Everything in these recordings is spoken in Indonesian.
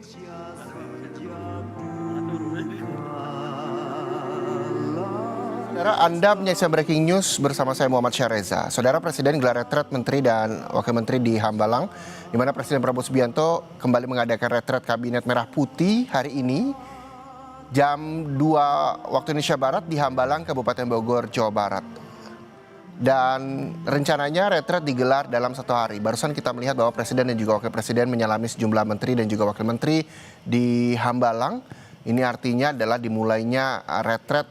Saudara, Anda menyaksikan Breaking News bersama saya Muhammad Syareza. Saudara, Presiden gelar retret Menteri dan Wakil Menteri di Hambalang, di mana Presiden Prabowo Subianto kembali mengadakan retret Kabinet Merah Putih hari ini, jam 2 waktu Indonesia Barat di Hambalang, Kabupaten Bogor, Jawa Barat. Dan rencananya retret digelar dalam 1 hari. Barusan kita melihat bahwa Presiden dan juga Wakil Presiden menyalami sejumlah Menteri dan juga Wakil Menteri di Hambalang. Ini artinya adalah dimulainya retret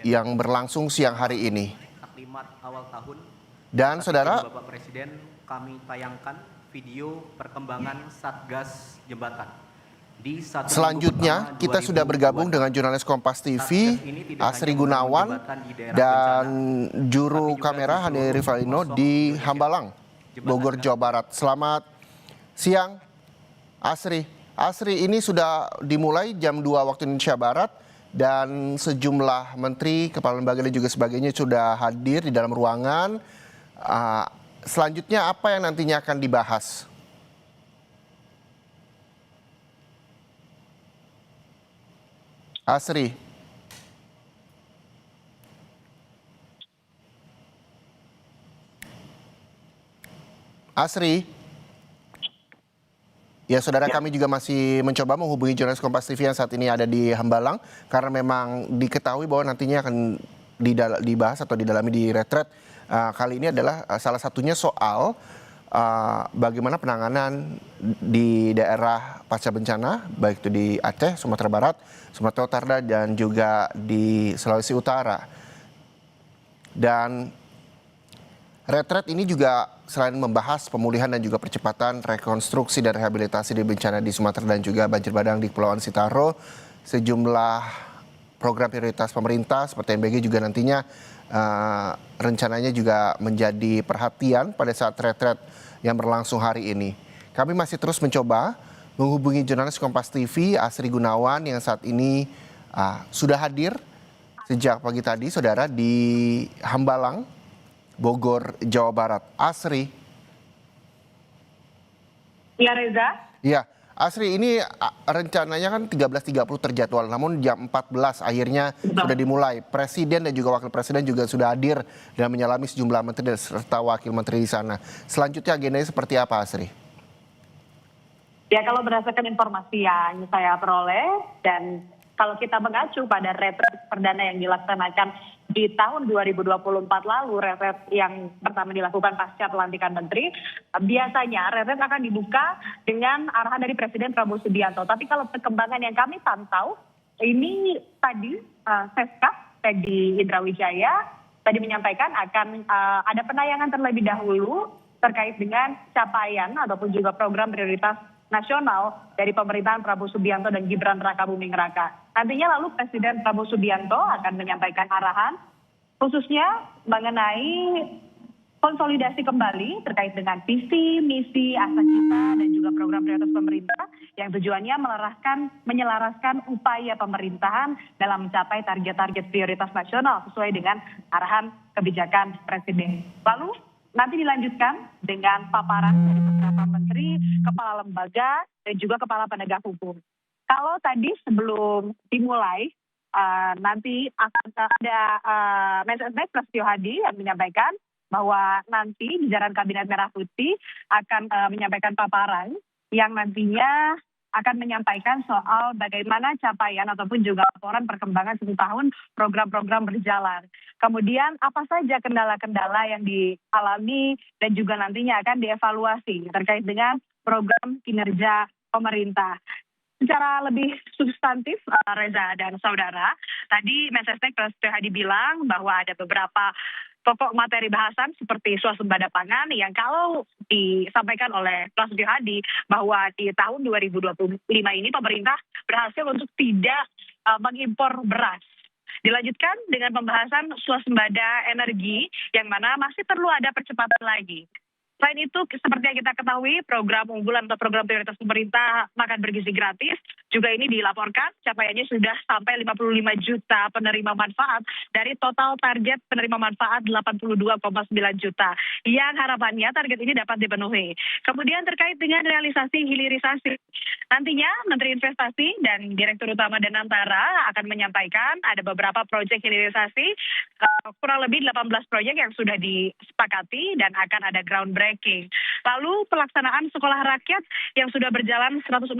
yang berlangsung siang hari ini. Dan saudara, Bapak Presiden, kami tayangkan video perkembangan Satgas Jembatan. Selanjutnya kita sudah bergabung dengan jurnalis Kompas TV Asri Gunawan dan juru kamera Hani Rivalino di Hambalang, Bogor, Jawa Barat. Selamat siang Asri. Asri, ini sudah dimulai jam 2 waktu Indonesia Barat dan sejumlah menteri, kepala lembaga dan juga sebagainya sudah hadir di dalam ruangan. Selanjutnya apa yang nantinya akan dibahas? Asri. Asri. Ya, saudara, kami juga masih mencoba menghubungi jurnalis Kompas TV yang saat ini ada di Hambalang karena memang diketahui bahwa nantinya akan dibahas atau didalami di retret kali ini adalah salah satunya soal bagaimana penanganan di daerah pasca bencana, baik itu di Aceh, Sumatera Barat, Sumatera Utara, dan juga di Sulawesi Utara. Dan retret ini juga selain membahas pemulihan dan juga percepatan rekonstruksi dan rehabilitasi di bencana di Sumatera dan juga banjir bandang di Kepulauan Sitaro, sejumlah program prioritas pemerintah seperti MBG juga nantinya rencananya juga menjadi perhatian pada saat retret yang berlangsung hari ini. Kami masih terus mencoba menghubungi jurnalis Kompas TV Asri Gunawan yang saat ini sudah hadir sejak pagi tadi, saudara, di Hambalang, Bogor, Jawa Barat. Asri. Ya, Reza. Ya, Asri, ini rencananya kan 13.30 terjadwal, namun jam 14 akhirnya sudah dimulai. Presiden dan juga Wakil Presiden juga sudah hadir dan menyalami sejumlah menteri serta wakil menteri di sana. Selanjutnya agendanya seperti apa, Asri? Ya, kalau berdasarkan informasi yang saya peroleh dan kalau kita mengacu pada retret perdana yang dilaksanakan di tahun 2024 lalu, retret yang pertama dilakukan pasca pelantikan menteri, biasanya retret akan dibuka dengan arahan dari Presiden Prabowo Subianto. Tapi kalau perkembangan yang kami pantau, ini tadi Seskap Teddy Indrawijaya tadi menyampaikan akan ada penayangan terlebih dahulu terkait dengan capaian ataupun juga program prioritas nasional dari pemerintahan Prabowo Subianto dan Gibran Rakabuming Raka. Nantinya lalu Presiden Prabowo Subianto akan menyampaikan arahan khususnya mengenai konsolidasi kembali terkait dengan visi, misi, asa cita dan juga program prioritas pemerintah yang tujuannya menyelaraskan upaya pemerintahan dalam mencapai target-target prioritas nasional sesuai dengan arahan kebijakan Presiden. Lalu nanti dilanjutkan dengan paparan dari beberapa menteri, kepala lembaga, dan juga kepala penegak hukum. Kalau tadi sebelum dimulai, nanti akan ada Mensesnek Prasetyo Hadi yang menyampaikan bahwa nanti di jajaran Kabinet Merah Putih akan menyampaikan paparan yang nantinya akan menyampaikan soal bagaimana capaian ataupun juga laporan perkembangan 1 tahun program-program berjalan. Kemudian apa saja kendala-kendala yang dialami dan juga nantinya akan dievaluasi terkait dengan program kinerja pemerintah. Secara lebih substantif, Reza dan saudara, tadi Mensesnek Prasetyo Hadi bilang bahwa ada beberapa pokok materi bahasan seperti swasembada pangan yang kalau disampaikan oleh Prasetyo Hadi bahwa di tahun 2025 ini pemerintah berhasil untuk tidak mengimpor beras. Dilanjutkan dengan pembahasan swasembada energi yang mana masih perlu ada percepatan lagi. Selain itu, seperti yang kita ketahui, program unggulan atau program prioritas pemerintah makan bergizi gratis juga ini dilaporkan capaiannya sudah sampai 55 juta penerima manfaat dari total target penerima manfaat 82,9 juta. Yang harapannya target ini dapat dipenuhi. Kemudian terkait dengan realisasi hilirisasi, nantinya Menteri Investasi dan Direktur Utama Danantara akan menyampaikan ada beberapa proyek hilirisasi, kurang lebih 18 proyek yang sudah disepakati dan akan ada groundbreaking. Lalu pelaksanaan sekolah rakyat yang sudah berjalan 166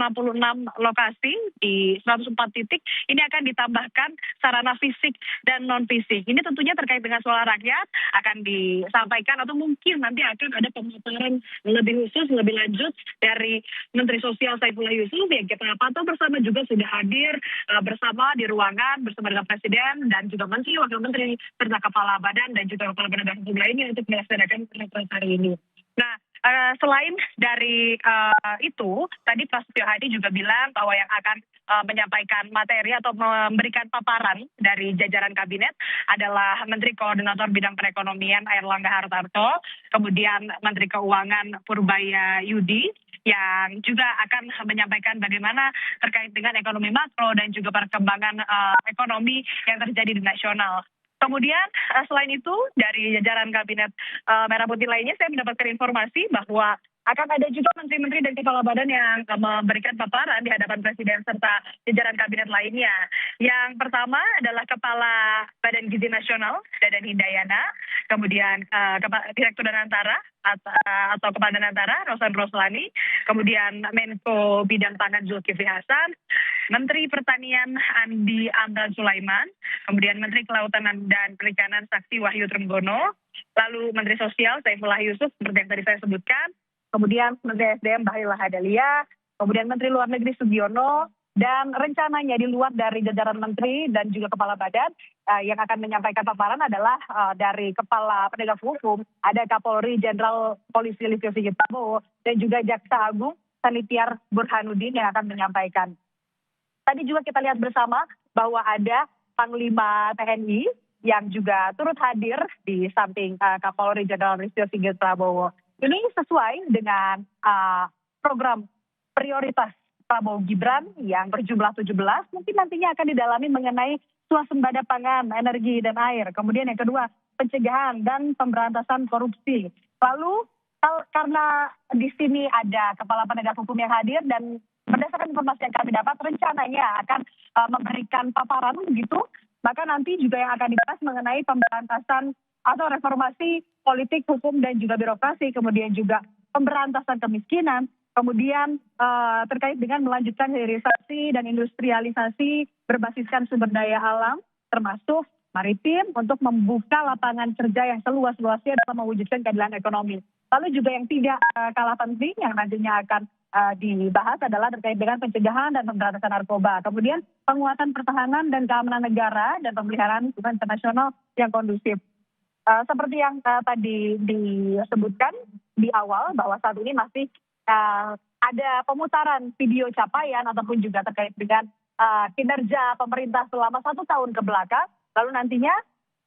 lokasi di 104 titik, ini akan ditambahkan sarana fisik dan non-fisik. Ini tentunya terkait dengan sekolah rakyat akan disampaikan atau mungkin nanti akan ada pemaparan lebih khusus, lebih lanjut dari Menteri Sosial Saifullah Yusuf yang kita pantau bersama juga sudah hadir bersama di ruangan bersama dengan Presiden dan juga Menteri, Wakil Menteri, serta Kepala Badan dan juga Kepala Penegak Hukum lainnya untuk melaksanakan rapat hari ini. Nah, selain dari itu, tadi Pak Setio Hadi juga bilang bahwa yang akan menyampaikan materi atau memberikan paparan dari jajaran kabinet adalah Menteri Koordinator Bidang Perekonomian Airlangga Hartarto, kemudian Menteri Keuangan Purbaya Yudi, yang juga akan menyampaikan bagaimana terkait dengan ekonomi makro dan juga perkembangan ekonomi yang terjadi di nasional. Kemudian selain itu dari jajaran kabinet Merah Putih lainnya saya mendapatkan informasi bahwa akan ada juga menteri-menteri dan kepala badan yang memberikan paparan di hadapan Presiden serta jajaran kabinet lainnya. Yang pertama adalah Kepala Badan Gizi Nasional, Dadan Hindayana, kemudian Direktur Danantara atau Kepala Danantara, Rosan Roslani, kemudian Menko Bidang Pangan Zulkifli Hasan, Menteri Pertanian Andi Amran Sulaiman, kemudian Menteri Kelautan dan Perikanan Sakti Wahyu Trenggono, lalu Menteri Sosial Saifullah Yusuf seperti yang tadi saya sebutkan, kemudian Menteri SDM Bahlil Lahadalia, kemudian Menteri Luar Negeri Sugiono, dan rencananya di luar dari jajaran menteri dan juga kepala badan yang akan menyampaikan paparan adalah dari Kepala Penegak Hukum, ada Kapolri Jenderal Polisi Listio Sigit Prabowo, dan juga Jaksa Agung Sanitiar Burhanuddin yang akan menyampaikan. Tadi juga kita lihat bersama bahwa ada Panglima TNI yang juga turut hadir di samping Kapolri Jenderal Listio Sigit Prabowo. Ini sesuai dengan program prioritas Prabowo Gibran yang berjumlah 17, mungkin nantinya akan didalami mengenai swasembada pangan, energi, dan air. Kemudian yang kedua, pencegahan dan pemberantasan korupsi. Lalu karena di sini ada Kepala Penegak Hukum yang hadir dan berdasarkan informasi yang kami dapat rencananya akan memberikan paparan begitu, maka nanti juga yang akan dibahas mengenai pemberantasan atau reformasi politik, hukum, dan juga birokrasi, kemudian juga pemberantasan kemiskinan, kemudian terkait dengan melanjutkan hilirisasi dan industrialisasi berbasiskan sumber daya alam, termasuk maritim, untuk membuka lapangan kerja yang seluas-luasnya dalam mewujudkan keadilan ekonomi. Lalu juga yang tidak kalah penting yang nantinya akan dibahas adalah terkait dengan pencegahan dan pemberantasan narkoba. Kemudian penguatan pertahanan dan keamanan negara dan pemeliharaan hubungan internasional yang kondusif. Seperti yang tadi disebutkan di awal bahwa saat ini masih ada pemutaran video capaian ataupun juga terkait dengan kinerja pemerintah selama 1 tahun ke belakang. Lalu nantinya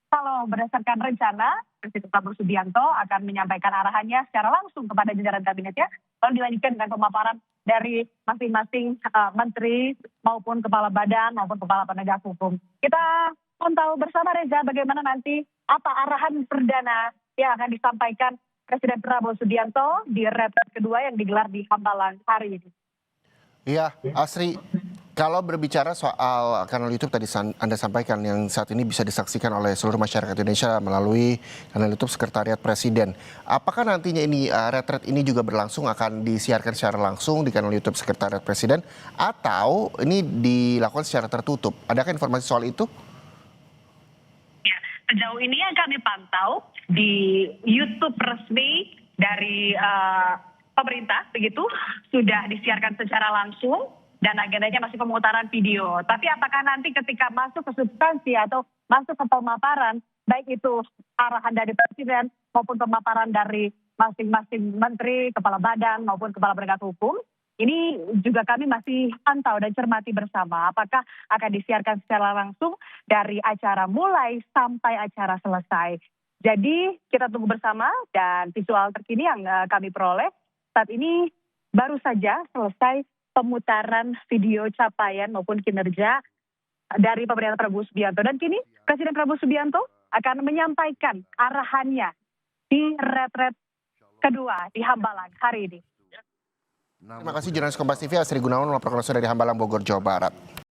kalau berdasarkan rencana, Presiden Prabowo Subianto akan menyampaikan arahannya secara langsung kepada jajaran kabinetnya, lalu dilanjutkan dengan pemaparan dari masing-masing menteri maupun kepala badan maupun kepala penegak hukum. Kita pantau bersama Reza bagaimana nanti apa arahan perdana yang akan disampaikan Presiden Prabowo Subianto di retret kedua yang digelar di Hambalang hari ini. Iya, Asri, kalau berbicara soal kanal YouTube tadi Anda sampaikan yang saat ini bisa disaksikan oleh seluruh masyarakat Indonesia melalui kanal YouTube Sekretariat Presiden. Apakah nantinya ini retret ini juga berlangsung akan disiarkan secara langsung di kanal YouTube Sekretariat Presiden atau ini dilakukan secara tertutup? Adakah informasi soal itu? Sejauh ini yang kami pantau di YouTube resmi dari pemerintah begitu sudah disiarkan secara langsung dan agendanya masih pemutaran video. Tapi apakah nanti ketika masuk ke substansi atau masuk ke pemaparan, baik itu arahan dari Presiden maupun pemaparan dari masing-masing menteri, kepala badan maupun kepala penegak hukum, ini juga kami masih pantau dan cermati bersama apakah akan disiarkan secara langsung dari acara mulai sampai acara selesai. Jadi kita tunggu bersama dan visual terkini yang kami peroleh saat ini baru saja selesai pemutaran video capaian maupun kinerja dari pemerintahan Prabowo Subianto. Dan kini Presiden Prabowo Subianto akan menyampaikan arahannya di retret kedua di Hambalang hari ini. Terima kasih jurnalis Kompas TV Asri Gunawan melaporkan langsung dari Hambalang, Bogor, Jawa Barat.